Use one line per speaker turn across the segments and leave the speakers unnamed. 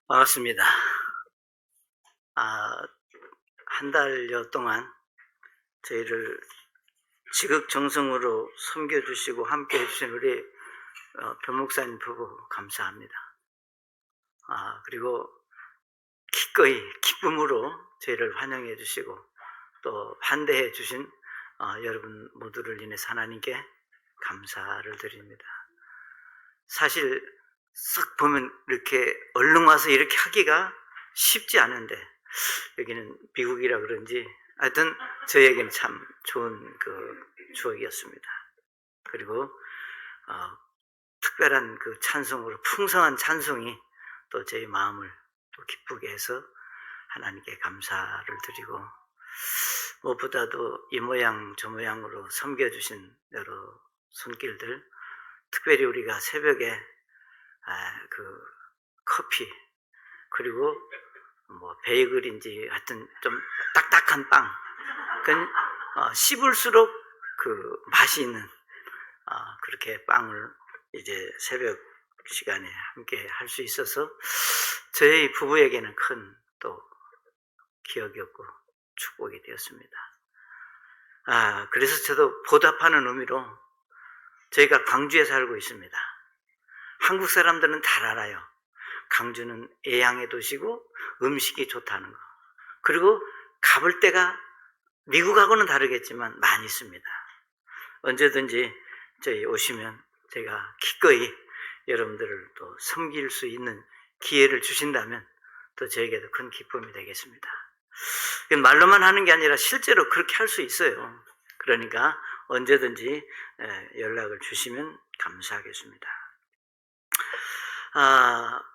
반갑습니다. 아, 한 달여 동안 저희를 지극정성으로 섬겨주시고 함께 해주신 우리 변목사님 부부 감사합니다. 그리고 기꺼이 기쁨으로 저희를 환영해 주시고 또 환대해 주신 여러분 모두를 인해서 하나님께 감사를 드립니다. 사실 쓱 보면 이렇게 얼른 와서 이렇게 하기가 쉽지 않은데 여기는 미국이라 그런지 하여튼 저희에게는 참 좋은 그 추억이었습니다. 그리고 특별한 그 찬송으로 풍성한 찬송이 또 저희 마음을 또 기쁘게 해서 하나님께 감사를 드리고 무엇보다도 이 모양 저 모양으로 섬겨주신 여러 손길들, 특별히 우리가 새벽에 그 커피 그리고 뭐 베이글인지 하여튼 좀 딱딱한 빵, 그건 씹을수록 그 맛이 있는 그렇게 빵을 이제 새벽 시간에 함께 할 수 있어서 저희 부부에게는 큰 또 기억이었고 축복이 되었습니다. 그래서 저도 보답하는 의미로 저희가 광주에 살고 있습니다. 한국 사람들은 잘 알아요. 광주는 애양의 도시고 음식이 좋다는 거. 그리고 가볼 때가 미국하고는 다르겠지만 많이 있습니다. 언제든지 저희 오시면 제가 기꺼이 여러분들을 또 섬길 수 있는 기회를 주신다면 또 저에게도 큰 기쁨이 되겠습니다. 말로만 하는 게 아니라 실제로 그렇게 할 수 있어요. 그러니까 언제든지 연락을 주시면 감사하겠습니다.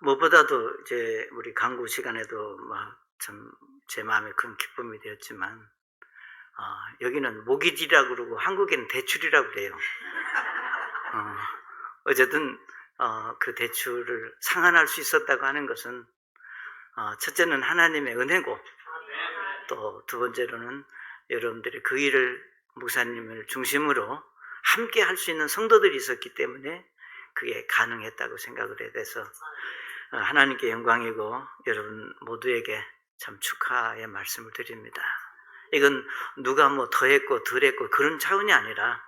무엇보다도 이제 우리 강구 시간에도 참 제 마음에 큰 기쁨이 되었지만 여기는 모기지라고 그러고 한국에는 대출이라고 그래요. 어쨌든 그 대출을 상환할 수 있었다고 하는 것은 첫째는 하나님의 은혜고 또 두 번째로는 여러분들이 그 일을 목사님을 중심으로 함께 할 수 있는 성도들이 있었기 때문에 그게 가능했다고 생각을 해서 하나님께 영광이고 여러분 모두에게 참 축하의 말씀을 드립니다. 이건 누가 뭐 더했고 덜했고 그런 차원이 아니라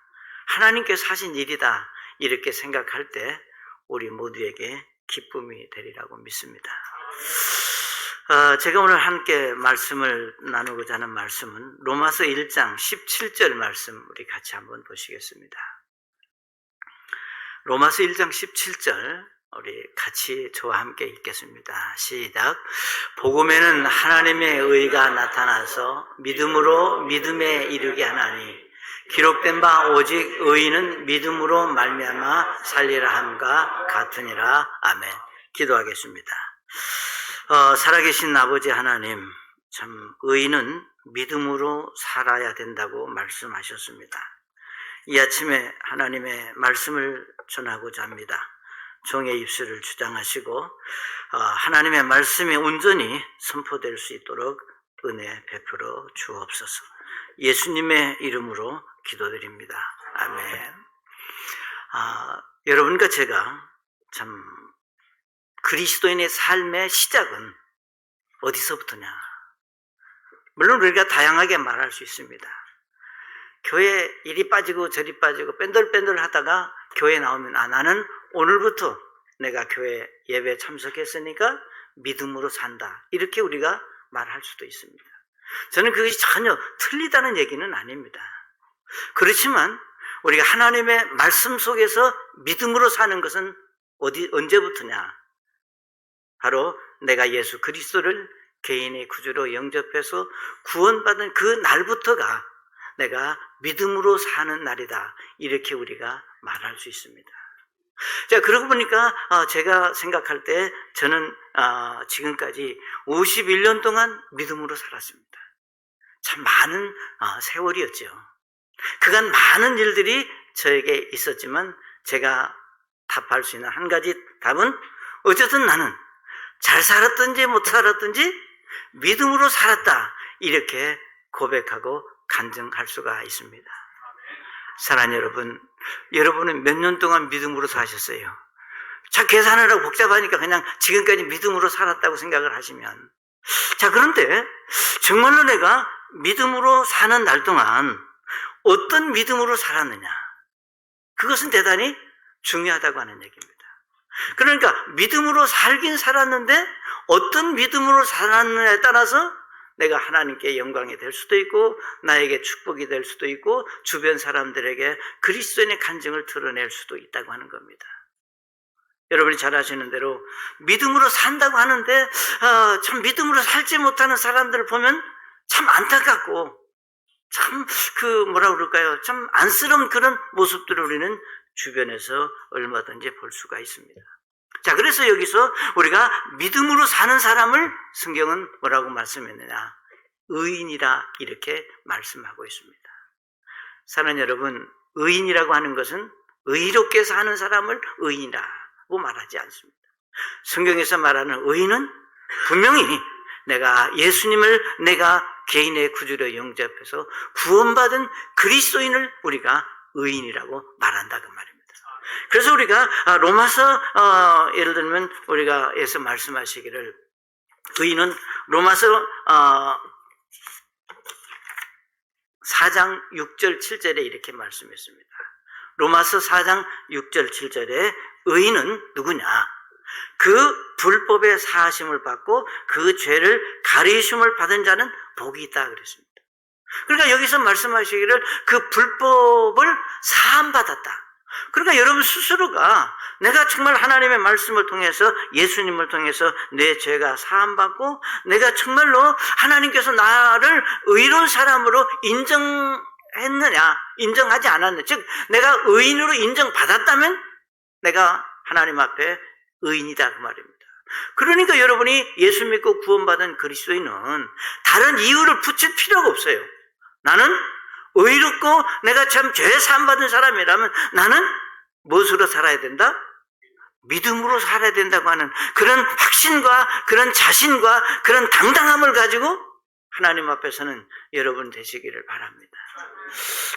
하나님께서 하신 일이다 이렇게 생각할 때 우리 모두에게 기쁨이 되리라고 믿습니다. 제가 오늘 함께 말씀을 나누고자 하는 말씀은 로마서 1장 17절 말씀 우리 같이 한번 보시겠습니다. 로마서 1장 17절 우리 같이 저와 함께 읽겠습니다. 시작. 복음에는 하나님의 의가 나타나서 믿음으로 믿음에 이르게 하나니 기록된 바 오직 의인은 믿음으로 말미암아 살리라 함과 같으니라. 아멘. 기도하겠습니다. 살아계신 아버지 하나님, 참 의인은 믿음으로 살아야 된다고 말씀하셨습니다. 이 아침에 하나님의 말씀을 전하고자 합니다. 종의 입술을 주장하시고 하나님의 말씀이 온전히 선포될 수 있도록 은혜 베풀어 주옵소서. 예수님의 이름으로 기도드립니다. 아멘. 여러분과 제가 참 그리스도인의 삶의 시작은 어디서부터냐? 물론 우리가 다양하게 말할 수 있습니다. 교회 이리 빠지고 저리 빠지고 뺀돌뺀돌 하다가 교회 나오면 나는 오늘부터 내가 교회 예배 참석했으니까 믿음으로 산다. 이렇게 우리가 말할 수도 있습니다. 저는 그것이 전혀 틀리다는 얘기는 아닙니다. 그렇지만 우리가 하나님의 말씀 속에서 믿음으로 사는 것은 언제부터냐? 바로 내가 예수 그리스도를 개인의 구주로 영접해서 구원받은 그 날부터가 내가 믿음으로 사는 날이다. 이렇게 우리가 말할 수 있습니다. 자, 그러고 보니까 제가 생각할 때 저는 지금까지 51년 동안 믿음으로 살았습니다. 참 많은 세월이었죠. 그간 많은 일들이 저에게 있었지만 제가 답할 수 있는 한 가지 답은 어쨌든 나는 잘 살았든지 못 살았든지 믿음으로 살았다. 이렇게 고백하고 간증할 수가 있습니다. 사랑하는 여러분, 여러분은 몇 년 동안 믿음으로 사셨어요? 자, 계산하라고 복잡하니까 그냥 지금까지 믿음으로 살았다고 생각을 하시면, 자, 그런데 정말로 내가 믿음으로 사는 날 동안 어떤 믿음으로 살았느냐, 그것은 대단히 중요하다고 하는 얘기입니다. 그러니까 믿음으로 살긴 살았는데 어떤 믿음으로 살았느냐에 따라서 내가 하나님께 영광이 될 수도 있고 나에게 축복이 될 수도 있고 주변 사람들에게 그리스도인의 간증을 드러낼 수도 있다고 하는 겁니다. 여러분이 잘 아시는 대로 믿음으로 산다고 하는데 참 믿음으로 살지 못하는 사람들을 보면 참 안타깝고 참 뭐라 그럴까요? 참 안쓰러운 그런 모습들을 우리는 주변에서 얼마든지 볼 수가 있습니다. 자, 그래서 여기서 우리가 믿음으로 사는 사람을 성경은 뭐라고 말씀했느냐? 의인이라 이렇게 말씀하고 있습니다. 사랑하는 여러분, 의인이라고 하는 것은 의롭게 사는 사람을 의인이라고 말하지 않습니다. 성경에서 말하는 의인은 분명히 내가 예수님을 내가 개인의 구주로 영접해서 구원받은 그리스도인을 우리가 의인이라고 말한다 그 말입니다. 그래서 우리가 로마서 예를 들면 우리가 에서 말씀하시기를 의인은 로마서 4장 6절 7절에 이렇게 말씀했습니다. 로마서 4장 6절 7절에 의인은 누구냐? 그 불법의 사하심을 받고 그 죄를 가리심을 받은 자는 복이 있다 그랬습니다. 그러니까 여기서 말씀하시기를 그 불법을 사함받았다. 그러니까 여러분 스스로가 내가 정말 하나님의 말씀을 통해서 예수님을 통해서 내 죄가 사함받고 내가 정말로 하나님께서 나를 의로운 사람으로 인정했느냐 인정하지 않았느냐, 즉 내가 의인으로 인정받았다면 내가 하나님 앞에 의인이다 그 말입니다. 그러니까 여러분이 예수 믿고 구원받은 그리스도인은 다른 이유를 붙일 필요가 없어요. 나는 의롭고 내가 참 죄 사함받은 사람이라면 나는 무엇으로 살아야 된다? 믿음으로 살아야 된다고 하는 그런 확신과 그런 자신과 그런 당당함을 가지고 하나님 앞에서는 여러분 되시기를 바랍니다.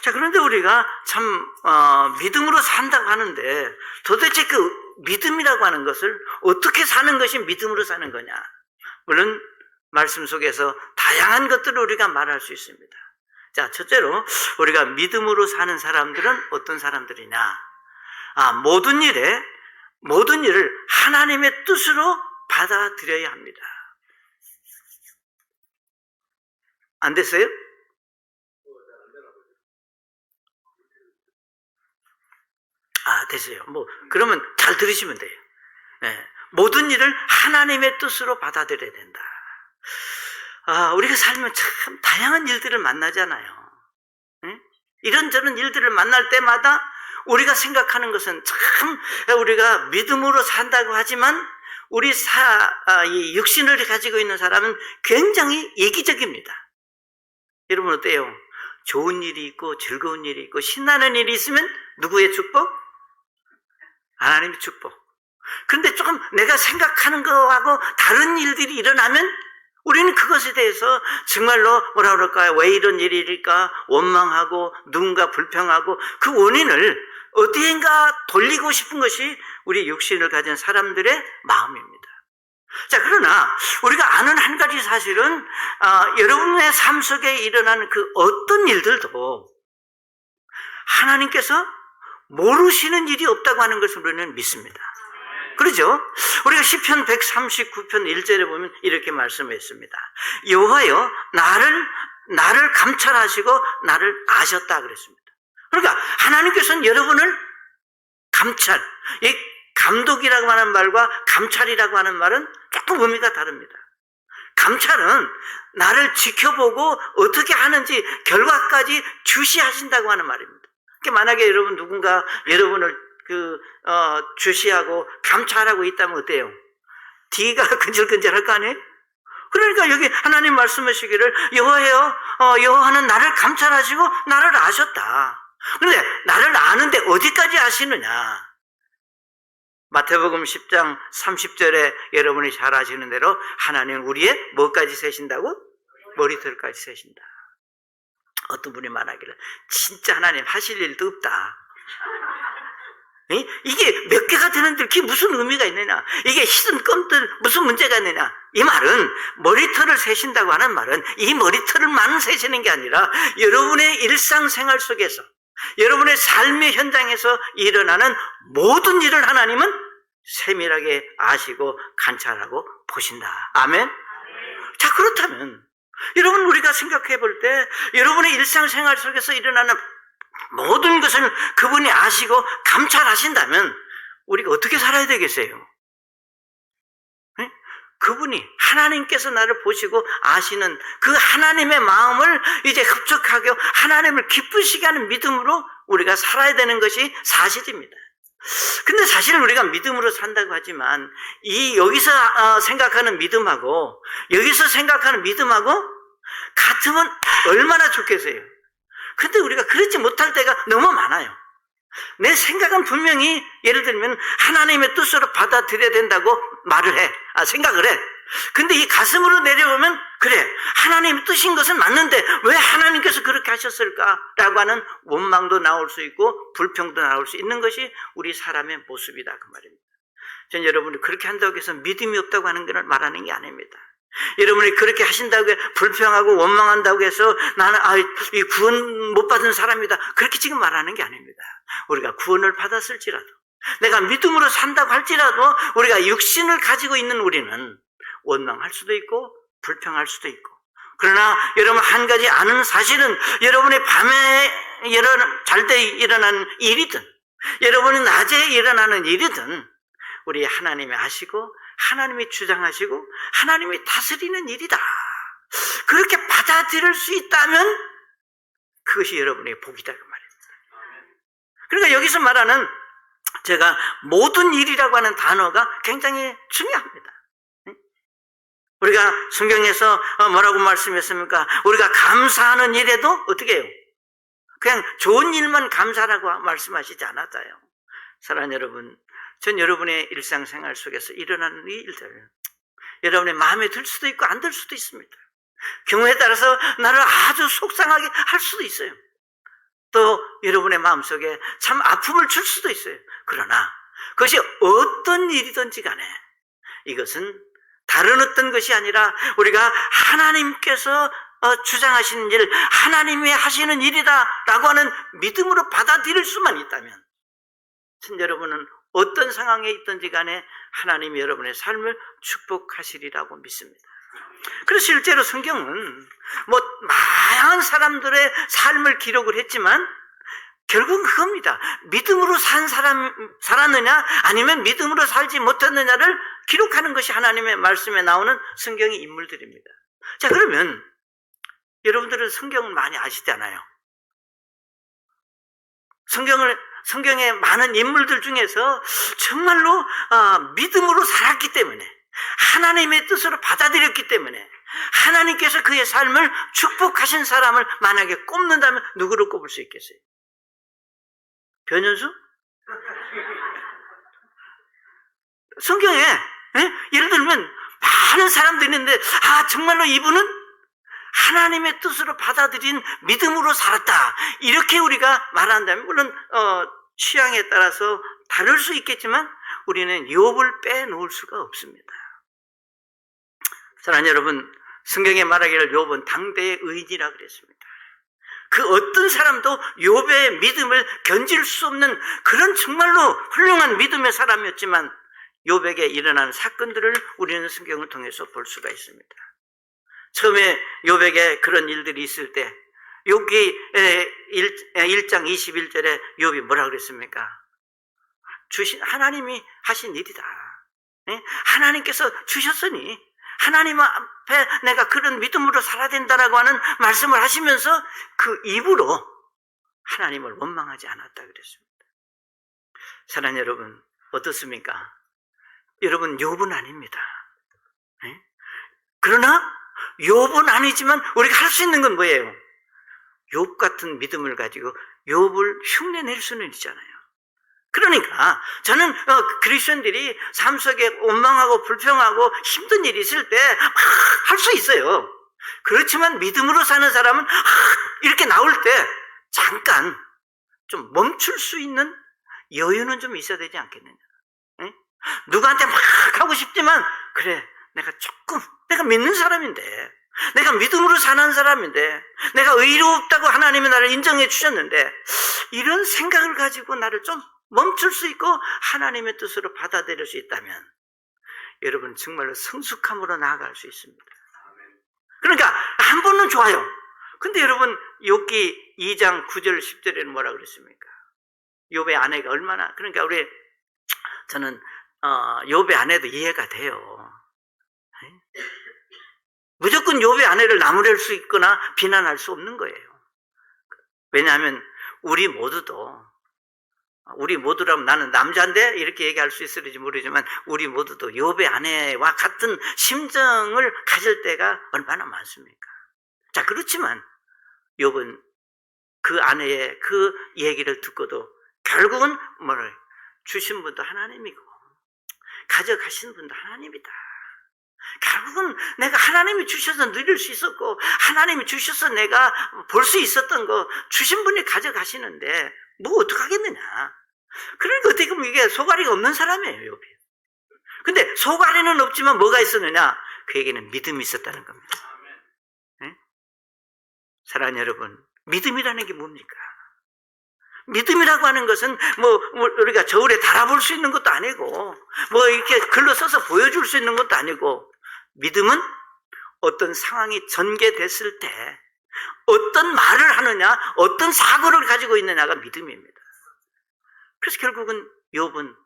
자, 그런데 우리가 참 믿음으로 산다고 하는데 도대체 그 믿음이라고 하는 것을 어떻게 사는 것이 믿음으로 사는 거냐? 물론 말씀 속에서 다양한 것들을 우리가 말할 수 있습니다. 자, 첫째로 우리가 믿음으로 사는 사람들은 어떤 사람들이냐? 모든 일을 하나님의 뜻으로 받아들여야 합니다. 안 됐어요? 됐어요. 그러면 잘 들으시면 돼요. 네. 모든 일을 하나님의 뜻으로 받아들여야 된다. 우리가 살면 참 다양한 일들을 만나잖아요. 네? 이런저런 일들을 만날 때마다 우리가 생각하는 것은 참 우리가 믿음으로 산다고 하지만 우리 이 육신을 가지고 있는 사람은 굉장히 이기적입니다. 여러분 어때요? 좋은 일이 있고 즐거운 일이 있고 신나는 일이 있으면 누구의 축복? 하나님의 축복. 그런데 조금 내가 생각하는 거하고 다른 일들이 일어나면 우리는 그것에 대해서 정말로 뭐라 그럴까요? 왜 이런 일일까? 원망하고 누군가 불평하고 그 원인을 어디엔가 돌리고 싶은 것이 우리 육신을 가진 사람들의 마음입니다. 자, 그러나 우리가 아는 한 가지 사실은 여러분의 삶 속에 일어나는 그 어떤 일들도 하나님께서 모르시는 일이 없다고 하는 것을 우리는 믿습니다. 그렇죠? 우리가 시편 139편 1절에 보면 이렇게 말씀했습니다. 여호와여 나를 감찰하시고 나를 아셨다 그랬습니다. 그러니까 하나님께서는 여러분을 감찰, 이 감독이라고 하는 말과 감찰이라고 하는 말은 조금 의미가 다릅니다. 감찰은 나를 지켜보고 어떻게 하는지 결과까지 주시하신다고 하는 말입니다. 그러니까 만약에 여러분 누군가 여러분을 주시하고 감찰하고 있다면 어때요? 뒤가 근질근질할 거 아니에요? 그러니까 여기 하나님 말씀하시기를 여호와여, 여호와는 나를 감찰하시고 나를 아셨다. 그런데 나를 아는데 어디까지 아시느냐? 마태복음 10장 30절에 여러분이 잘 아시는 대로 하나님은 우리의 뭐까지 세신다고? 머리털까지 세신다. 어떤 분이 말하기를 진짜 하나님 하실 일도 없다. 이게 몇 개가 되는데 그게 무슨 의미가 있느냐? 이게 희든 껌들 무슨 문제가 있느냐? 이 말은 머리털을 세신다고 하는 말은 이 머리털을만 세시는 게 아니라 여러분의 일상생활 속에서 여러분의 삶의 현장에서 일어나는 모든 일을 하나님은 세밀하게 아시고 관찰하고 보신다. 아멘? 자, 그렇다면 여러분, 우리가 생각해 볼 때 여러분의 일상생활 속에서 일어나는 모든 것을 그분이 아시고 감찰하신다면 우리가 어떻게 살아야 되겠어요? 네? 그분이 하나님께서 나를 보시고 아시는 그 하나님의 마음을 이제 흡족하게 하나님을 기쁘시게 하는 믿음으로 우리가 살아야 되는 것이 사실입니다. 근데 사실 우리가 믿음으로 산다고 하지만 이 여기서 생각하는 믿음하고 여기서 생각하는 믿음하고 같으면 얼마나 좋겠어요. 근데 우리가 그렇지 못할 때가 너무 많아요. 내 생각은 분명히 예를 들면 하나님의 뜻으로 받아들여야 된다고 말을 해. 생각을 해. 근데 이 가슴으로 내려오면 그래, 하나님의 뜻인 것은 맞는데 왜 하나님께서 그렇게 하셨을까라고 하는 원망도 나올 수 있고 불평도 나올 수 있는 것이 우리 사람의 모습이다, 그 말입니다. 전 여러분이 그렇게 한다고 해서 믿음이 없다고 하는 걸 말하는 게 아닙니다. 여러분이 그렇게 하신다고 불평하고 원망한다고 해서 나는 이 구원 못 받은 사람이다, 그렇게 지금 말하는 게 아닙니다. 우리가 구원을 받았을지라도 내가 믿음으로 산다고 할지라도 우리가 육신을 가지고 있는 우리는 원망할 수도 있고 불평할 수도 있고, 그러나 여러분 한 가지 아는 사실은 여러분의 밤에 잘 때 일어나는 일이든 여러분이 낮에 일어나는 일이든 우리 하나님이 아시고 하나님이 주장하시고 하나님이 다스리는 일이다. 그렇게 받아들일 수 있다면 그것이 여러분의 복이다, 그 말입니다. 그러니까 여기서 말하는 제가 모든 일이라고 하는 단어가 굉장히 중요합니다. 우리가 성경에서 뭐라고 말씀했습니까? 우리가 감사하는 일에도 어떻게 해요? 그냥 좋은 일만 감사라고 말씀하시지 않았어요. 사랑하는 여러분, 전 여러분의 일상생활 속에서 일어나는 이 일들, 여러분의 마음에 들 수도 있고 안 들 수도 있습니다. 경우에 따라서 나를 아주 속상하게 할 수도 있어요. 또 여러분의 마음속에 참 아픔을 줄 수도 있어요. 그러나 그것이 어떤 일이든지 간에 이것은 다른 어떤 것이 아니라 우리가 하나님께서 주장하시는 일, 하나님이 하시는 일이다 라고 하는 믿음으로 받아들일 수만 있다면 여러분은 어떤 상황에 있든지 간에 하나님이 여러분의 삶을 축복하시리라고 믿습니다. 그래서 실제로 성경은 다양한 사람들의 삶을 기록을 했지만 결국은 그겁니다. 믿음으로 살았느냐 아니면 믿음으로 살지 못했느냐를 기록하는 것이 하나님의 말씀에 나오는 성경의 인물들입니다. 자, 그러면 여러분들은 성경을 많이 아시잖아요. 성경의 많은 인물들 중에서 정말로 믿음으로 살았기 때문에 하나님의 뜻으로 받아들였기 때문에 하나님께서 그의 삶을 축복하신 사람을 만약에 꼽는다면 누구를 꼽을 수 있겠어요? 변현수? 성경에 예를 들면 많은 사람들이 있는데 정말로 이분은 하나님의 뜻으로 받아들인 믿음으로 살았다, 이렇게 우리가 말한다면 물론 취향에 따라서 다를 수 있겠지만 우리는 욥을 빼놓을 수가 없습니다. 사랑하는 여러분, 성경에 말하기를 욥은 당대의 의인이라 그랬습니다. 그 어떤 사람도 욥의 믿음을 견질 수 없는 그런 정말로 훌륭한 믿음의 사람이었지만 욥에게 일어난 사건들을 우리는 성경을 통해서 볼 수가 있습니다. 처음에 욥에게 그런 일들이 있을 때 욥기 1장 21절에 욥이 뭐라 그랬습니까? 하나님이 하신 일이다. 하나님께서 주셨으니 하나님 앞에 내가 그런 믿음으로 살아야 된다라고 하는 말씀을 하시면서 그 입으로 하나님을 원망하지 않았다 그랬습니다. 사랑하는 여러분, 어떻습니까? 여러분, 욥은 아닙니다. 그러나 욥은 아니지만 우리가 할 수 있는 건 뭐예요? 욥 같은 믿음을 가지고 욥을 흉내낼 수는 있잖아요. 그러니까 저는 그리스도인들이 삶 속에 원망하고 불평하고 힘든 일이 있을 때 할 수 있어요. 그렇지만 믿음으로 사는 사람은 이렇게 나올 때 잠깐 좀 멈출 수 있는 여유는 좀 있어야 되지 않겠느냐. 응? 누구한테 막 하고 싶지만, 그래, 내가 믿는 사람인데, 내가 믿음으로 사는 사람인데, 내가 의롭다고 하나님이 나를 인정해 주셨는데, 이런 생각을 가지고 나를 좀 멈출 수 있고 하나님의 뜻으로 받아들일 수 있다면 여러분 정말로 성숙함으로 나아갈 수 있습니다. 그러니까 한 번은 좋아요. 근데 여러분 욥기 2장 9절 10절에는 뭐라 그랬습니까? 욥의 아내가 얼마나, 그러니까 저는 욥의 아내도 이해가 돼요. 무조건 욥의 아내를 나무랄 수 있거나 비난할 수 없는 거예요. 왜냐하면 우리 모두라면, 나는 남자인데 이렇게 얘기할 수 있을지 모르지만 우리 모두도 욥의 아내와 같은 심정을 가질 때가 얼마나 많습니까? 자, 그렇지만 욥은 그 아내의 그 얘기를 듣고도 결국은 주신 분도 하나님이고 가져가신 분도 하나님이다. 결국은 내가 하나님이 주셔서 누릴 수 있었고 하나님이 주셔서 내가 볼 수 있었던 거 주신 분이 가져가시는데 뭐 어떡하겠느냐. 그러니까 어떻게 보면 이게 소가리가 없는 사람이에요, 욥이. 근데 소가리는 없지만 뭐가 있었느냐? 그에게는 믿음이 있었다는 겁니다. 네? 사랑하는 여러분, 믿음이라는 게 뭡니까? 믿음이라고 하는 것은 우리가 저울에 달아볼 수 있는 것도 아니고 이렇게 글로 써서 보여줄 수 있는 것도 아니고, 믿음은 어떤 상황이 전개됐을 때 어떤 말을 하느냐, 어떤 사고를 가지고 있느냐가 믿음입니다. 그래서 결국은 욥은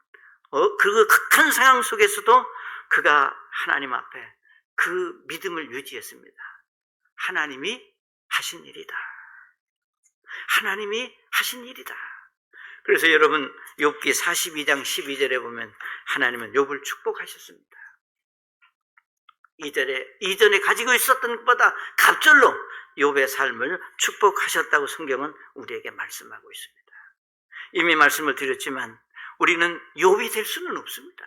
그 극한 상황 속에서도 그가 하나님 앞에 그 믿음을 유지했습니다. 하나님이 하신 일이다. 하나님이 하신 일이다. 그래서 여러분 욥기 42장 12절에 보면 하나님은 욥을 축복하셨습니다. 이전에 가지고 있었던 것보다 갑절로 욥의 삶을 축복하셨다고 성경은 우리에게 말씀하고 있습니다. 이미 말씀을 드렸지만 우리는 욥이 될 수는 없습니다.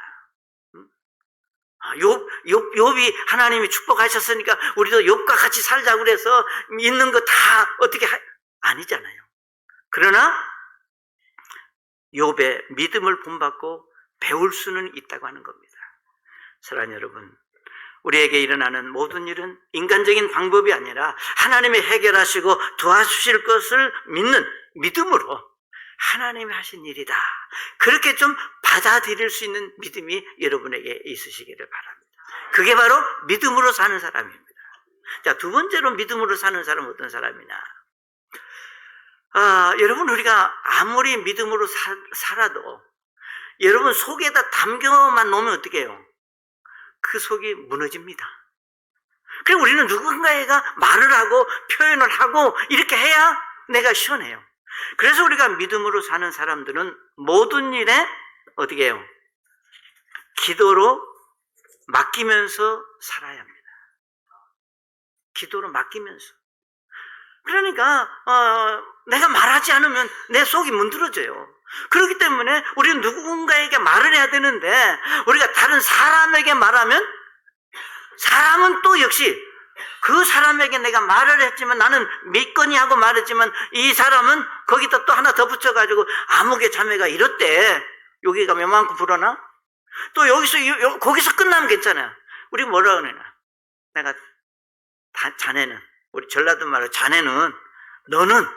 욥이 하나님이 축복하셨으니까 우리도 욥과 같이 살자고 그래서 있는 거 다 아니잖아요. 그러나 욥의 믿음을 본받고 배울 수는 있다고 하는 겁니다. 사랑하는 여러분, 우리에게 일어나는 모든 일은 인간적인 방법이 아니라 하나님이 해결하시고 도와주실 것을 믿는 믿음으로 하나님이 하신 일이다. 그렇게 좀 받아들일 수 있는 믿음이 여러분에게 있으시기를 바랍니다. 그게 바로 믿음으로 사는 사람입니다. 자, 두 번째로 믿음으로 사는 사람은 어떤 사람이냐? 여러분, 우리가 아무리 믿음으로 살아도 여러분 속에다 담겨만 놓으면 어떻게 해요? 그 속이 무너집니다. 그래서 우리는 누군가에게 말을 하고 표현을 하고 이렇게 해야 내가 시원해요. 그래서 우리가 믿음으로 사는 사람들은 모든 일에 어떻게 해요? 기도로 맡기면서 살아야 합니다. 기도로 맡기면서. 그러니까 내가 말하지 않으면 내 속이 문드러져요. 그렇기 때문에 우리는 누군가에게 말을 해야 되는데 우리가 다른 사람에게 말하면 사람은 또 역시 그 사람에게 내가 말을 했지만 나는 믿거니 하고 말했지만 이 사람은 거기다 또 하나 더 붙여가지고 아무개 자매가 이렇대. 여기가 몇만큼 불어나? 또 거기서 끝나면 괜찮아요. 우리 뭐라 그러냐? 내가 자네는, 우리 전라도 말로 자네는, 너는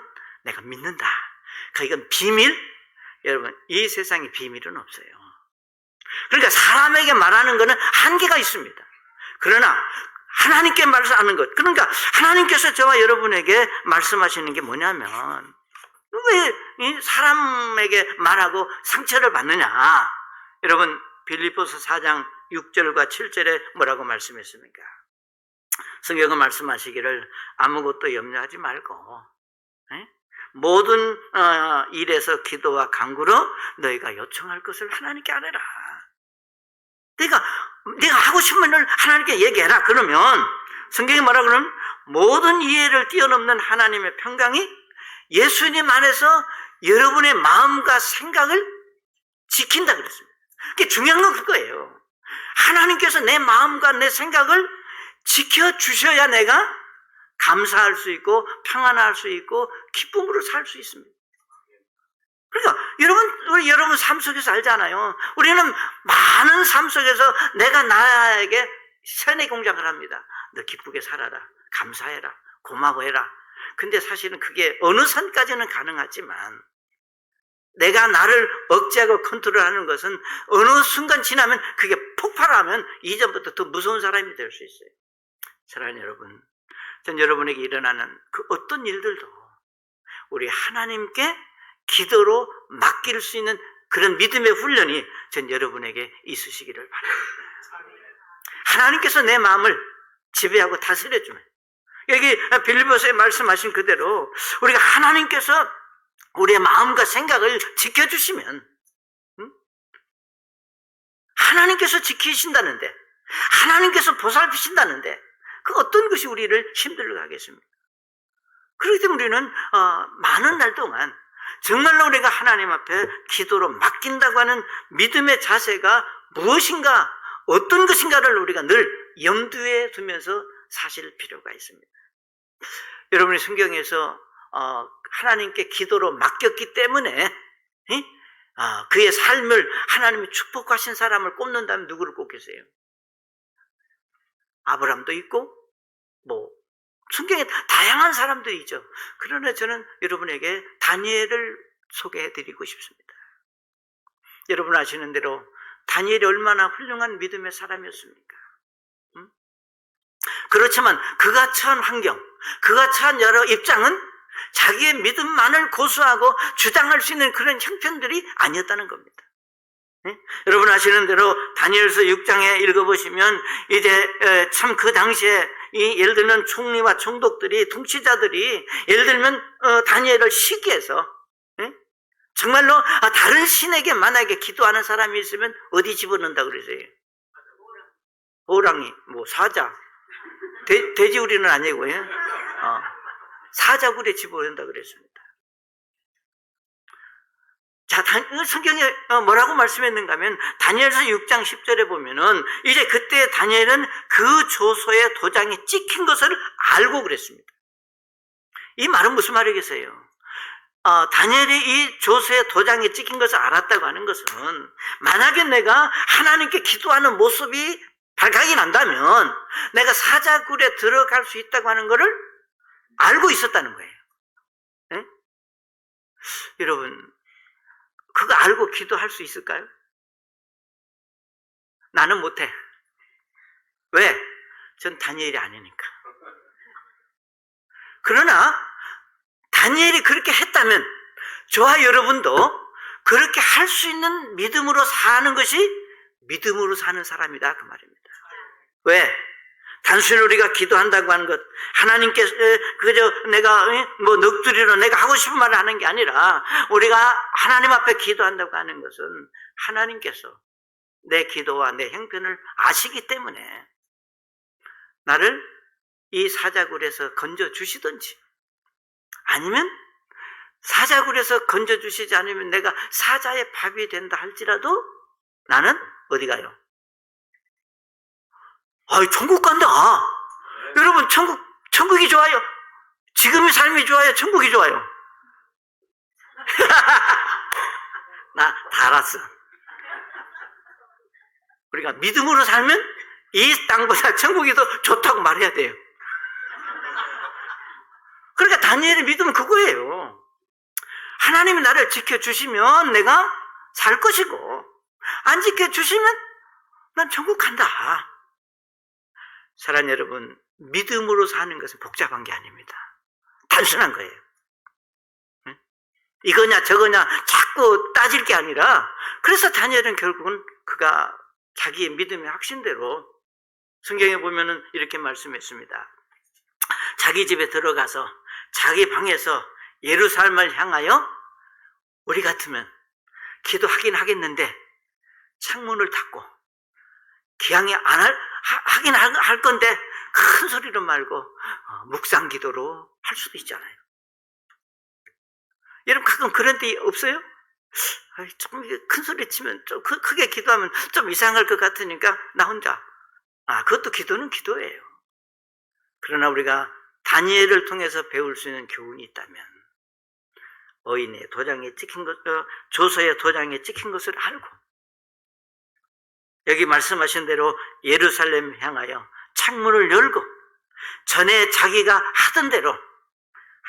내가 믿는다. 이건 비밀? 여러분, 이 세상에 비밀은 없어요. 그러니까 사람에게 말하는 것은 한계가 있습니다. 그러나 하나님께 말하는 것, 그러니까 하나님께서 저와 여러분에게 말씀하시는 게 뭐냐면, 왜 사람에게 말하고 상처를 받느냐? 여러분, 빌립보서 4장 6절과 7절에 뭐라고 말씀했습니까? 성경은 말씀하시기를 아무것도 염려하지 말고 모든 일에서 기도와 간구로 너희가 요청할 것을 하나님께 아뢰라. 내가 하고 싶은 일을 하나님께 얘기해라. 그러면 성경이 뭐라 그러면 모든 이해를 뛰어넘는 하나님의 평강이 예수님 안에서 여러분의 마음과 생각을 지킨다 그랬습니다. 그게 중요한 건 그거예요. 하나님께서 내 마음과 내 생각을 지켜주셔야 내가 감사할 수 있고 평안할 수 있고 기쁨으로 살 수 있습니다. 그러니까 여러분 삶 속에서 알잖아요. 우리는 많은 삶 속에서 내가 나에게 세뇌 공작을 합니다. 너 기쁘게 살아라, 감사해라, 고마워해라. 근데 사실은 그게 어느 선까지는 가능하지만 내가 나를 억제하고 컨트롤하는 것은 어느 순간 지나면 그게 폭발하면 이전부터 더 무서운 사람이 될 수 있어요. 사랑하는 여러분, 전 여러분에게 일어나는 그 어떤 일들도 우리 하나님께 기도로 맡길 수 있는 그런 믿음의 훈련이 전 여러분에게 있으시기를 바랍니다. 하나님께서 내 마음을 지배하고 다스려주면, 여기 빌립보서에 말씀하신 그대로 우리가 하나님께서 우리의 마음과 생각을 지켜주시면, 하나님께서 지키신다는데, 하나님께서 보살피신다는데 그 어떤 것이 우리를 힘들게 하겠습니까? 그렇기 때문에 우리는 많은 날 동안 정말로 우리가 하나님 앞에 기도로 맡긴다고 하는 믿음의 자세가 무엇인가, 어떤 것인가를 우리가 늘 염두에 두면서 사실 필요가 있습니다. 여러분이 성경에서 하나님께 기도로 맡겼기 때문에 그의 삶을 하나님이 축복하신 사람을 꼽는다면 누구를 꼽겠어요? 아브라함도 있고 성경에 다양한 사람들이 있죠. 그러나 저는 여러분에게 다니엘을 소개해드리고 싶습니다. 여러분 아시는 대로 다니엘이 얼마나 훌륭한 믿음의 사람이었습니까? 그렇지만 그가 처한 환경, 그가 처한 여러 입장은 자기의 믿음만을 고수하고 주장할 수 있는 그런 형편들이 아니었다는 겁니다. 여러분 아시는 대로 다니엘서 6장에 읽어보시면 이제 참 그 당시에 예를 들면 총리와 총독들이, 통치자들이 예를 들면 다니엘을 시기해서 정말로 다른 신에게 만약에 기도하는 사람이 있으면 어디 집어넣는다 그러세요? 호랑이, 사자, 돼지우리는 아니고요. 사자굴에 집어넣는다 그랬습니다. 자, 성경에 뭐라고 말씀했는가 하면 다니엘서 6장 10절에 보면은 이제 그때 다니엘은 그 조서의 도장이 찍힌 것을 알고 그랬습니다. 이 말은 무슨 말이겠어요? 다니엘이 이 조서의 도장이 찍힌 것을 알았다고 하는 것은 만약에 내가 하나님께 기도하는 모습이 발각이 난다면 내가 사자굴에 들어갈 수 있다고 하는 것을 알고 있었다는 거예요. 네? 여러분, 그거 알고 기도할 수 있을까요? 나는 못해. 왜? 전 다니엘이 아니니까. 그러나 다니엘이 그렇게 했다면 저와 여러분도 그렇게 할 수 있는 믿음으로 사는 것이 믿음으로 사는 사람이다 그 말입니다. 왜? 단순히 우리가 기도한다고 하는 것, 하나님께서 그저 내가 넋두리로 내가 하고 싶은 말을 하는 게 아니라 우리가 하나님 앞에 기도한다고 하는 것은 하나님께서 내 기도와 내 형편을 아시기 때문에 나를 이 사자굴에서 건져주시든지 아니면 사자굴에서 건져주시지 않으면 내가 사자의 밥이 된다 할지라도 나는 어디 가요? 천국 간다. 여러분, 천국이 좋아요? 지금의 삶이 좋아요? 천국이 좋아요? 나 다 알았어. 우리가 믿음으로 살면 이 땅보다 천국이 더 좋다고 말해야 돼요. 그러니까 다니엘의 믿음은 그거예요. 하나님이 나를 지켜주시면 내가 살 것이고 안 지켜주시면 난 천국 간다. 사랑하는 여러분, 믿음으로 사는 것은 복잡한 게 아닙니다. 단순한 거예요. 이거냐 저거냐 자꾸 따질 게 아니라, 그래서 다니엘은 결국은 그가 자기의 믿음의 확신대로 성경에 보면은 이렇게 말씀했습니다. 자기 집에 들어가서 자기 방에서 예루살렘을 향하여 우리 같으면 기도하긴 하겠는데 창문을 닫고 기왕에 하긴 할 건데 큰 소리로 말고 묵상 기도로 할 수도 있잖아요. 여러분 가끔 그런 데 없어요? 좀 큰 소리 치면 좀 크게 기도하면 좀 이상할 것 같으니까 나 혼자. 그것도 기도는 기도예요. 그러나 우리가 다니엘을 통해서 배울 수 있는 교훈이 있다면 어인의 도장에 찍힌 것, 조서의 도장에 찍힌 것을 알고 여기 말씀하신 대로 예루살렘 향하여 창문을 열고 전에 자기가 하던 대로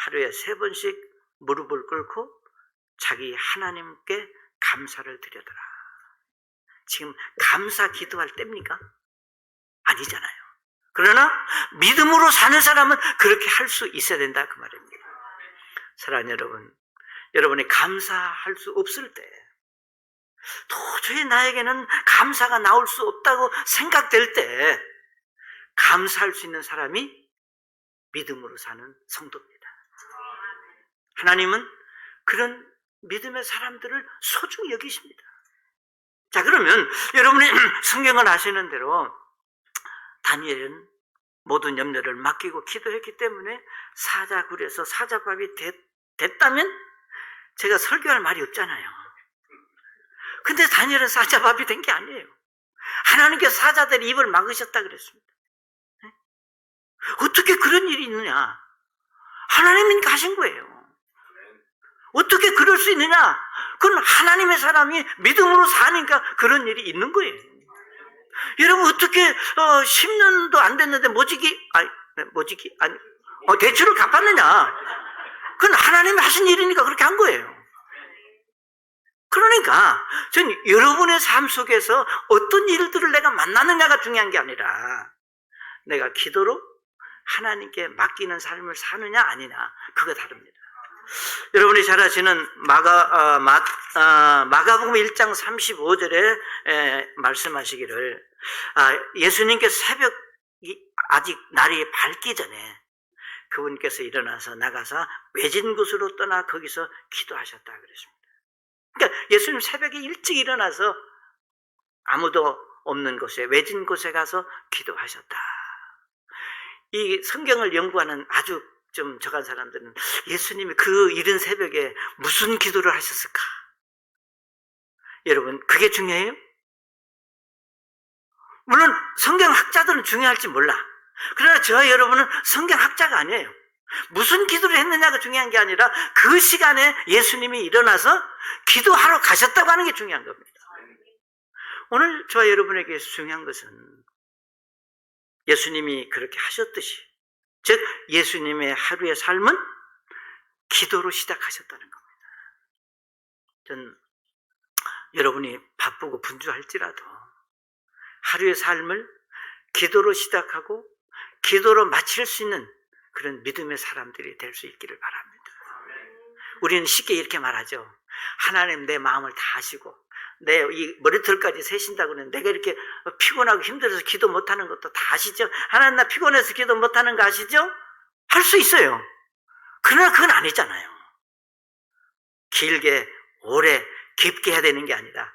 하루에 3번씩 무릎을 꿇고 자기 하나님께 감사를 드려더라. 지금 감사 기도할 때입니까? 아니잖아요. 그러나 믿음으로 사는 사람은 그렇게 할 수 있어야 된다 그 말입니다. 사랑하는 여러분, 여러분이 감사할 수 없을 때 도저히 나에게는 감사가 나올 수 없다고 생각될 때 감사할 수 있는 사람이 믿음으로 사는 성도입니다. 하나님은 그런 믿음의 사람들을 소중히 여기십니다. 자, 그러면 여러분이 성경을 아시는 대로 다니엘은 모든 염려를 맡기고 기도했기 때문에 사자굴에서 사자밥이 됐다면 제가 설교할 말이 없잖아요. 근데 다니엘은 사자밥이 된 게 아니에요. 하나님께서 사자들의 입을 막으셨다 그랬습니다. 어떻게 그런 일이 있느냐? 하나님이 가신 거예요. 어떻게 그럴 수 있느냐? 그건 하나님의 사람이 믿음으로 사니까 그런 일이 있는 거예요. 여러분 어떻게 10년도 안 됐는데 대출을 갚았느냐? 그건 하나님이 하신 일이니까 그렇게 한 거예요. 그러니까 전 여러분의 삶 속에서 어떤 일들을 내가 만나느냐가 중요한 게 아니라 내가 기도로 하나님께 맡기는 삶을 사느냐 아니냐 그거 다릅니다. 여러분이 잘 아시는 마가복음 1장 35절에 말씀하시기를 예수님께서 새벽이 아직 날이 밝기 전에 그분께서 일어나서 나가서 외진 곳으로 떠나 거기서 기도하셨다 그랬습니다. 그러니까 예수님 새벽에 일찍 일어나서 아무도 없는 곳에 외진 곳에 가서 기도하셨다. 이 성경을 연구하는 아주 좀 적은 사람들은 예수님이 그 이른 새벽에 무슨 기도를 하셨을까? 여러분 그게 중요해요? 물론 성경학자들은 중요할지 몰라. 그러나 저와 여러분은 성경학자가 아니에요. 무슨 기도를 했느냐가 중요한 게 아니라 그 시간에 예수님이 일어나서 기도하러 가셨다고 하는 게 중요한 겁니다. 오늘 저와 여러분에게 중요한 것은 예수님이 그렇게 하셨듯이 즉 예수님의 하루의 삶은 기도로 시작하셨다는 겁니다. 전 여러분이 바쁘고 분주할지라도 하루의 삶을 기도로 시작하고 기도로 마칠 수 있는 그런 믿음의 사람들이 될 수 있기를 바랍니다. 우리는 쉽게 이렇게 말하죠. 하나님 내 마음을 다 아시고 내 이 머리털까지 세신다고 그러는데 내가 이렇게 피곤하고 힘들어서 기도 못하는 것도 다 아시죠? 하나님 나 피곤해서 기도 못하는 거 아시죠? 할 수 있어요. 그러나 그건 아니잖아요. 길게 오래 깊게 해야 되는 게 아니라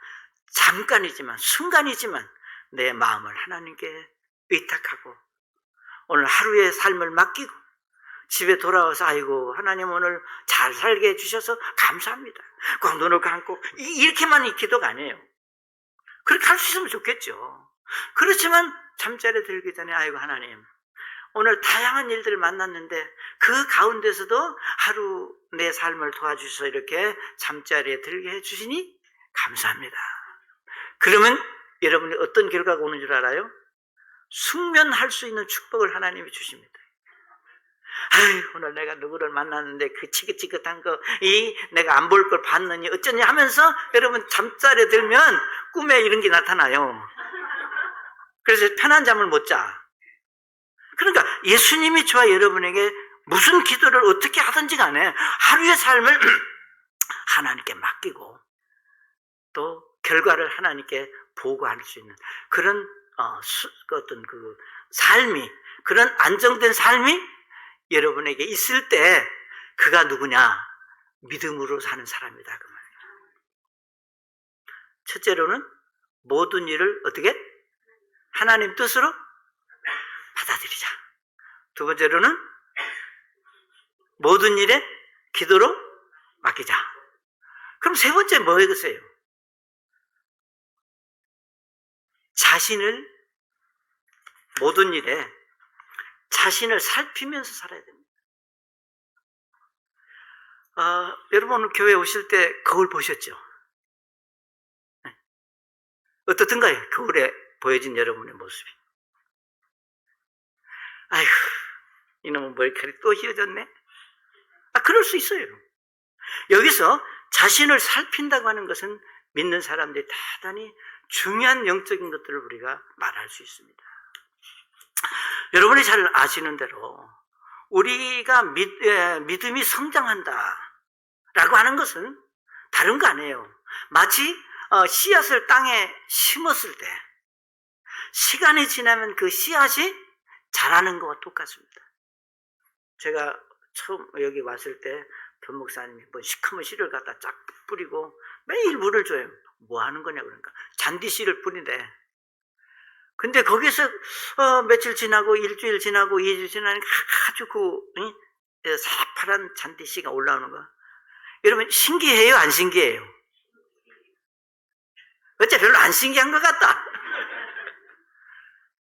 잠깐이지만 순간이지만 내 마음을 하나님께 의탁하고 오늘 하루의 삶을 맡기고 집에 돌아와서 아이고 하나님 오늘 잘 살게 해주셔서 감사합니다. 꼭 눈을 감고 이렇게만 이 기도가 아니에요. 그렇게 할 수 있으면 좋겠죠. 그렇지만 잠자리에 들기 전에 아이고 하나님 오늘 다양한 일들을 만났는데 그 가운데서도 하루 내 삶을 도와주셔서 이렇게 잠자리에 들게 해주시니 감사합니다. 그러면 여러분이 어떤 결과가 오는 줄 알아요? 숙면할 수 있는 축복을 하나님이 주십니다. 아유, 오늘 내가 누구를 만났는데 그 지긋지긋한 거, 내가 안 볼 걸 봤느니 어쩌니 하면서 여러분 잠자리에 들면 꿈에 이런 게 나타나요. 그래서 편한 잠을 못 자. 그러니까 예수님이 저와 여러분에게 무슨 기도를 어떻게 하든지 간에 하루의 삶을 하나님께 맡기고 또 결과를 하나님께 보고할 수 있는 그런 어떤 그 삶이 그런 안정된 삶이 여러분에게 있을 때 그가 누구냐? 믿음으로 사는 사람이다 그 말이에요. 첫째로는 모든 일을 어떻게? 하나님 뜻으로 받아들이자. 두 번째로는 모든 일에 기도로 맡기자. 그럼 세 번째 뭐겠어요? 자신을 모든 일에 자신을 살피면서 살아야 됩니다. 여러분 오늘 교회 오실 때 거울 보셨죠? 네. 어떻든가요? 거울에 보여진 여러분의 모습이. 아휴, 이놈은 머리카락이 또 휘어졌네? 그럴 수 있어요. 여기서 자신을 살핀다고 하는 것은 믿는 사람들이 대단히 중요한 영적인 것들을 우리가 말할 수 있습니다. 여러분이 잘 아시는 대로 우리가 믿음이 성장한다 라고 하는 것은 다른 거 아니에요. 마치 씨앗을 땅에 심었을 때 시간이 지나면 그 씨앗이 자라는 것과 똑같습니다. 제가 처음 여기 왔을 때 변목사님이 뭐 시커먼 씨를 갖다 쫙 뿌리고 매일 물을 줘요. 뭐 하는 거냐 그러니까 잔디 씨를 뿌린대. 근데 거기서 며칠 지나고 일주일 지나고 2주 지나니까 아주 그 새파란 잔디 씨가 올라오는 거. 여러분 신기해요? 안 신기해요? 어째 별로 안 신기한 것 같다.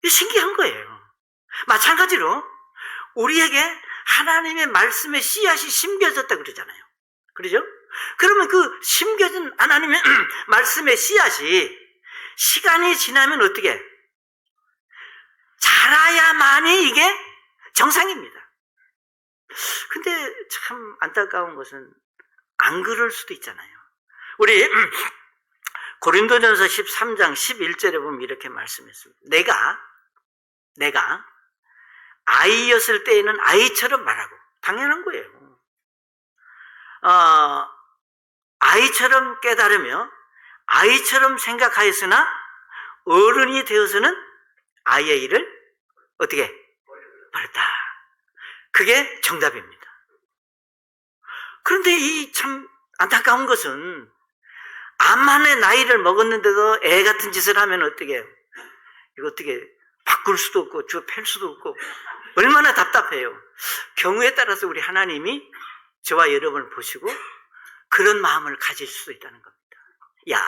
신기한 거예요. 마찬가지로 우리에게 하나님의 말씀의 씨앗이 심겨졌다 그러잖아요. 그러죠? 그러면 그 심겨진 하나님의 말씀의 씨앗이 시간이 지나면 어떻게? 자라야만이 이게 정상입니다. 근데 참 안타까운 것은 안 그럴 수도 있잖아요. 우리 고린도전서 13장 11절에 보면 이렇게 말씀했습니다. 내가 아이였을 때에는 아이처럼 말하고, 당연한 거예요. 아이처럼 깨달으며 아이처럼 생각하였으나 어른이 되어서는 아이의 일을 어떻게 버렸다. 그게 정답입니다. 그런데 이 참 안타까운 것은 암만의 나이를 먹었는데도 애 같은 짓을 하면 어떻게 해요? 이거 어떻게 바꿀 수도 없고 주워 팰 수도 없고 얼마나 답답해요. 경우에 따라서 우리 하나님이 저와 여러분을 보시고 그런 마음을 가질 수도 있다는 겁니다. 야,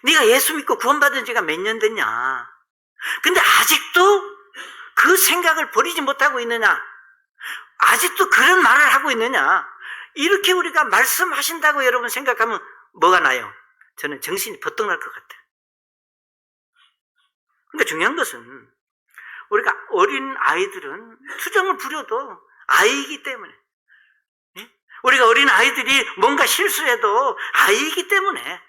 네가 예수 믿고 구원받은 지가 몇 년 됐냐? 근데 아직도 그 생각을 버리지 못하고 있느냐? 아직도 그런 말을 하고 있느냐? 이렇게 우리가 말씀하신다고 여러분 생각하면 뭐가 나요? 저는 정신이 버떡 날 것 같아요. 그러니까 중요한 것은 우리가 어린 아이들은 투정을 부려도 아이이기 때문에, 우리가 어린 아이들이 뭔가 실수해도 아이이기 때문에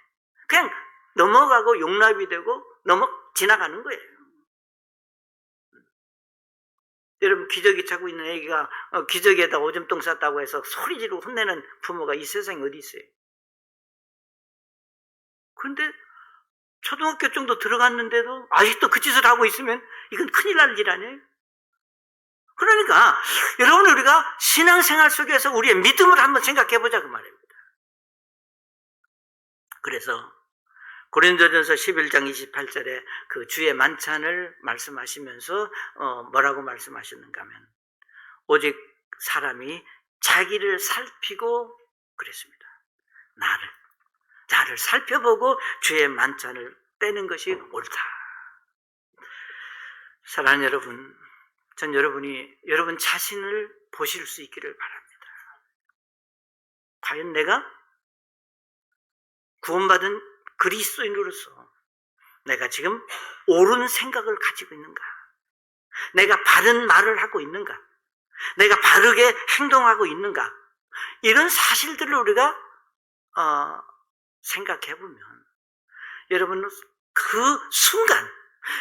그냥 넘어가고 용납이 되고 지나가는 거예요. 여러분 기저귀 차고 있는 애기가 기저귀에다 오줌똥 쌌다고 해서 소리 지르고 혼내는 부모가 이 세상에 어디 있어요? 그런데 초등학교 정도 들어갔는데도 아직도 그 짓을 하고 있으면 이건 큰일 날 일 아니에요? 그러니까 여러분 우리가 신앙생활 속에서 우리의 믿음을 한번 생각해보자 그 말입니다. 그래서 고린도전서 11장 28절에 그 주의 만찬을 말씀하시면서 뭐라고 말씀하셨는가 하면 오직 사람이 자기를 살피고 그랬습니다. 나를 살펴보고 주의 만찬을 떼는 것이 옳다. 사랑하는 여러분, 전 여러분 자신을 보실 수 있기를 바랍니다. 과연 내가 구원받은 그리스도인으로서 내가 지금 옳은 생각을 가지고 있는가? 내가 바른 말을 하고 있는가? 내가 바르게 행동하고 있는가? 이런 사실들을 우리가 생각해보면 여러분은 그 순간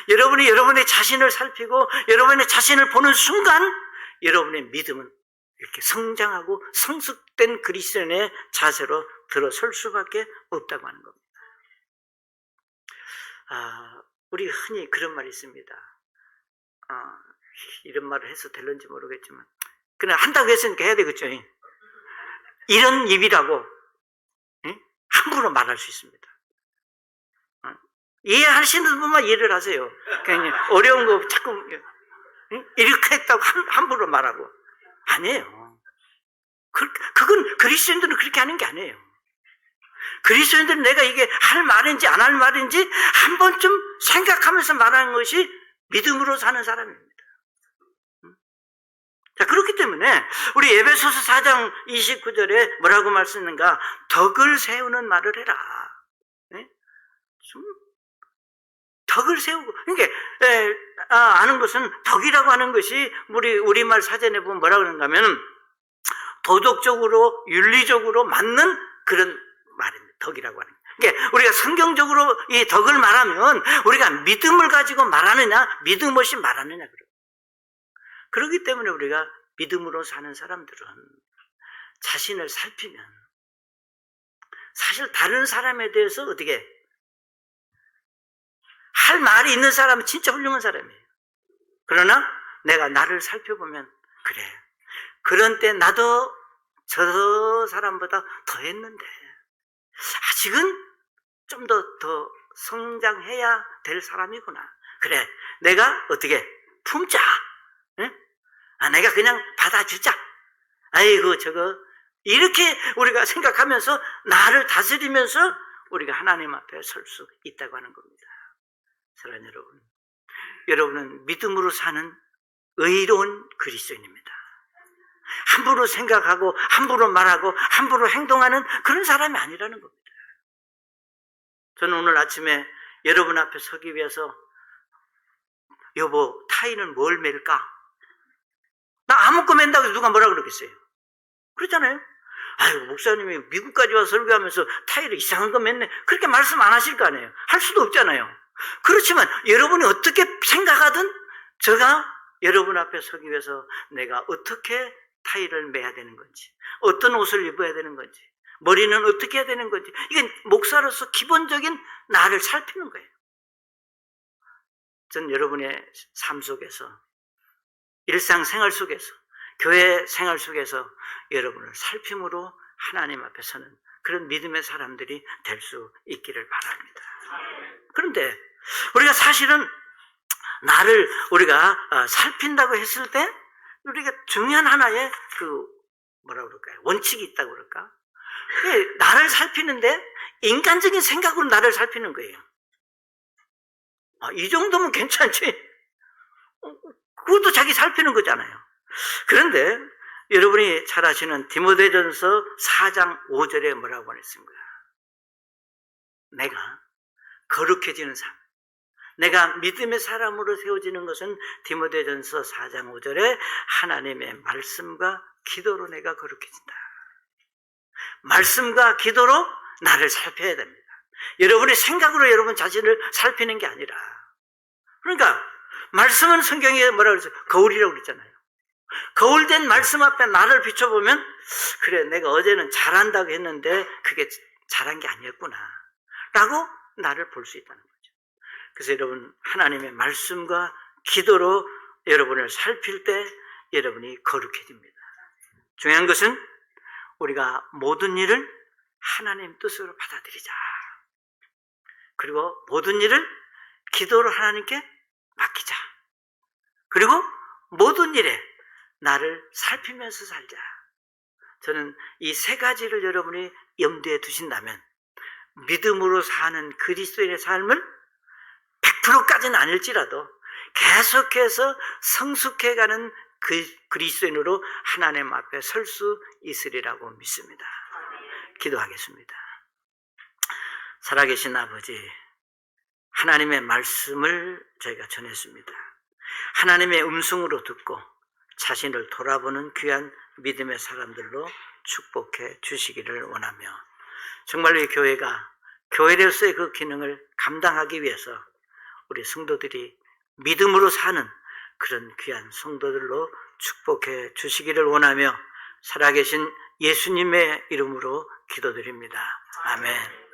여러분이 여러분의 자신을 살피고 여러분의 자신을 보는 순간 여러분의 믿음은 이렇게 성장하고 성숙된 그리스도인의 자세로 들어설 수밖에 없다고 하는 겁니다. 우리 흔히 그런 말이 있습니다. 이런 말을 해서 될런지 모르겠지만 그냥 한다고 했으니까 해야 되겠죠. 이런 입이라고 함부로 말할 수 있습니다. 이해하시는 분만 이해를 하세요. 그냥 어려운 거 자꾸 이렇게 했다고 함부로 말하고 아니에요. 그건 그리스도인들은 그렇게 하는 게 아니에요. 그리스도인들은 내가 이게 할 말인지 안 할 말인지 한 번쯤 생각하면서 말하는 것이 믿음으로 사는 사람입니다. 자, 그렇기 때문에 우리 에베소서 4장 29절에 뭐라고 말씀했는가? 덕을 세우는 말을 해라. 네? 좀 덕을 세우고, 그러니까 아는 것은 덕이라고 하는 것이 우리말 사전에 보면 뭐라고 그러는가 하면 도덕적으로 윤리적으로 맞는 그런 말입니다. 덕이라고 하는. 그러니까 우리가 성경적으로 이 덕을 말하면 우리가 믿음을 가지고 말하느냐, 믿음 없이 말하느냐 그래요. 그렇기 때문에 우리가 믿음으로 사는 사람들은 자신을 살피면 사실 다른 사람에 대해서 어떻게 할 말이 있는 사람은 진짜 훌륭한 사람이에요. 그러나 내가 나를 살펴보면 그래, 그런 때 나도 저 사람보다 더 했는데 아직은 좀 더 성장해야 될 사람이구나. 그래, 내가 어떻게 품자. 응? 내가 그냥 받아주자. 아이고 저거 이렇게 우리가 생각하면서 나를 다스리면서 우리가 하나님 앞에 설 수 있다고 하는 겁니다. 사랑하는 여러분, 여러분은 믿음으로 사는 의로운 그리스도인입니다. 함부로 생각하고 함부로 말하고 함부로 행동하는 그런 사람이 아니라는 겁니다. 저는 오늘 아침에 여러분 앞에 서기 위해서 여보 타이는 뭘 맬까? 나 아무 거 맨다고 해서 누가 뭐라 그러겠어요? 그렇잖아요. 아이고 목사님이 미국까지 와서 설교하면서 타이를 이상한 거 맸네, 그렇게 말씀 안 하실 거 아니에요. 할 수도 없잖아요. 그렇지만 여러분이 어떻게 생각하든 제가 여러분 앞에 서기 위해서 내가 어떻게 타이를 매야 되는 건지, 어떤 옷을 입어야 되는 건지, 머리는 어떻게 해야 되는 건지, 이게 목사로서 기본적인 나를 살피는 거예요. 전 여러분의 삶 속에서, 일상생활 속에서, 교회 생활 속에서 여러분을 살핌으로 하나님 앞에 서는 그런 믿음의 사람들이 될 수 있기를 바랍니다. 그런데 우리가 사실은 나를 우리가 살핀다고 했을 때 우리가 중요한 하나의 뭐라 그럴까요? 원칙이 있다고 그럴까? 나를 살피는데 인간적인 생각으로 나를 살피는 거예요. 이 정도면 괜찮지. 그것도 자기 살피는 거잖아요. 그런데 여러분이 잘 아시는 디모데전서 4장 5절에 뭐라고 했습니까? 내가 거룩해지는 삶, 내가 믿음의 사람으로 세워지는 것은 디모데전서 4장 5절에 하나님의 말씀과 기도로 내가 거룩해진다. 말씀과 기도로 나를 살펴야 됩니다. 여러분의 생각으로 여러분 자신을 살피는 게 아니라, 그러니까 말씀은 성경에 뭐라고 그랬어요? 거울이라고 그랬잖아요. 거울된 말씀 앞에 나를 비춰보면 그래, 내가 어제는 잘한다고 했는데 그게 잘한 게 아니었구나 라고 나를 볼 수 있다는 거죠. 그래서 여러분, 하나님의 말씀과 기도로 여러분을 살필 때 여러분이 거룩해집니다. 중요한 것은 우리가 모든 일을 하나님 뜻으로 받아들이자. 그리고 모든 일을 기도로 하나님께 맡기자. 그리고 모든 일에 나를 살피면서 살자. 저는 이 세 가지를 여러분이 염두에 두신다면 믿음으로 사는 그리스도인의 삶을 100%까지는 아닐지라도 계속해서 성숙해가는 그리스도인으로 하나님 앞에 설 수 있으리라고 믿습니다. 기도하겠습니다. 살아계신 아버지, 하나님의 말씀을 저희가 전했습니다. 하나님의 음성으로 듣고 자신을 돌아보는 귀한 믿음의 사람들로 축복해 주시기를 원하며, 정말로 이 교회가 교회로서의 그 기능을 감당하기 위해서 우리 성도들이 믿음으로 사는 그런 귀한 성도들로 축복해 주시기를 원하며 살아계신 예수님의 이름으로 기도드립니다. 아멘.